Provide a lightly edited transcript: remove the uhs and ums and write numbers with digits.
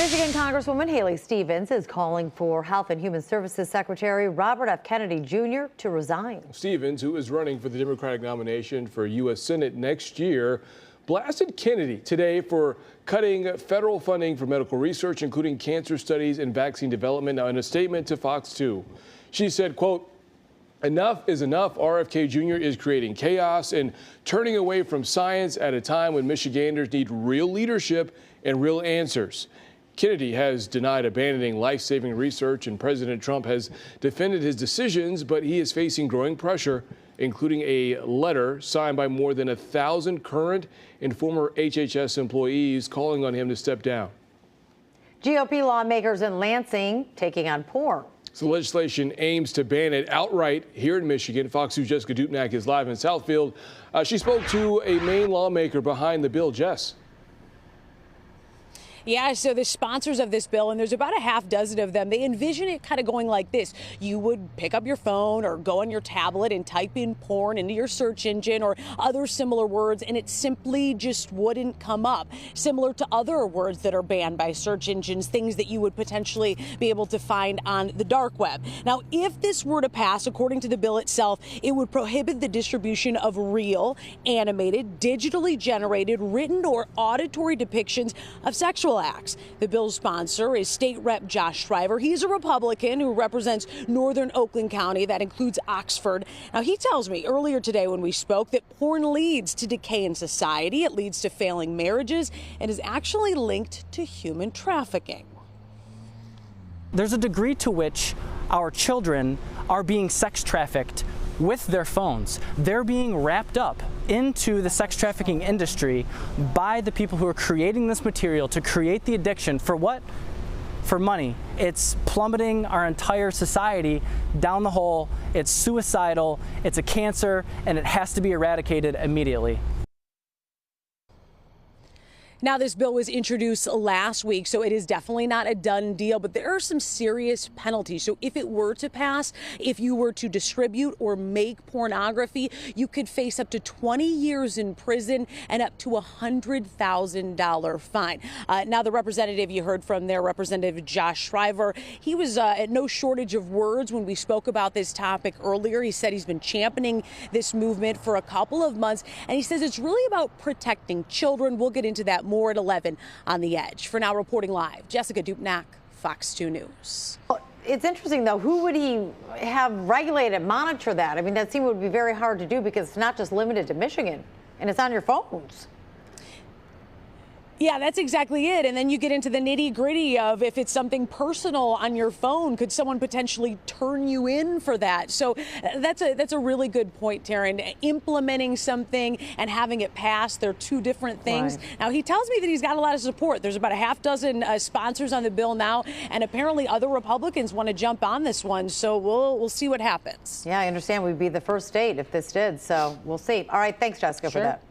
Michigan Congresswoman Haley Stevens is calling for Health and Human Services Secretary Robert F. Kennedy Jr. to resign. Stevens, who is running for the Democratic nomination for U.S. Senate next year, blasted Kennedy today for cutting federal funding for medical research, including cancer studies and vaccine development. Now, in a statement to Fox 2, she said, quote, "Enough is enough. RFK Jr. is creating chaos and turning away from science at a time when Michiganders need real leadership and real answers." Kennedy has denied abandoning life-saving research, and President Trump has defended his decisions, but he is facing growing pressure, including a letter signed by more than 1,000 current and former HHS employees calling on him to step down. GOP lawmakers in Lansing taking on porn. So the legislation aims to ban it outright here in Michigan. Fox 2's Jessica Dupnack is live in Southfield. She spoke to a Maine lawmaker behind the bill. Jess. Yeah, so the sponsors of this bill, and there's about a half dozen of them, they envision it kind of going like this. You would pick up your phone or go on your tablet and type in porn into your search engine or other similar words, and it simply just wouldn't come up. Similar to other words that are banned by search engines, things that you would potentially be able to find on the dark web. Now, if this were to pass, according to the bill itself, it would prohibit the distribution of real, animated, digitally generated, written or auditory depictions of sexual acts. The bill's sponsor is State Rep Josh Shriver. He's a Republican who represents northern Oakland County. That includes Oxford. Now, he tells me earlier today when we spoke that porn leads to decay in society. It leads to failing marriages and is actually linked to human trafficking. There's a degree to which our children are being sex trafficked with their phones. They're being wrapped up into the sex trafficking industry by the people who are creating this material to create the addiction. For what? For money. It's plummeting our entire society down the hole. It's suicidal, it's a cancer, and it has to be eradicated immediately. Now, this bill was introduced last week, so it is definitely not a done deal, but there are some serious penalties. So if it were to pass, if you were to distribute or make pornography, you could face up to 20 years in prison and up to a $100,000 fine. Now, the representative you heard from there, Representative Josh Shriver, he was at no shortage of words when we spoke about this topic earlier. He said he's been championing this movement for a couple of months, and he says it's really about protecting children. We'll get into that more at 11 on The Edge. For now, reporting live, Jessica Dupnack, Fox 2 News. It's interesting, though. Who would he have regulate and monitor that? I mean, that would be very hard to do because it's not just limited to Michigan, and it's on your phones. Yeah, that's exactly it. And then you get into the nitty gritty of if it's something personal on your phone, could someone potentially turn you in for that? So that's a really good point, Taryn. Implementing something and having it pass, they're two different things. Right. Now, he tells me that he's got a lot of support. There's about a half dozen sponsors on the bill now, and apparently other Republicans want to jump on this one. So we'll see what happens. Yeah, I understand we'd be the first state if this did. So we'll see. All right. Thanks, Jessica, for that.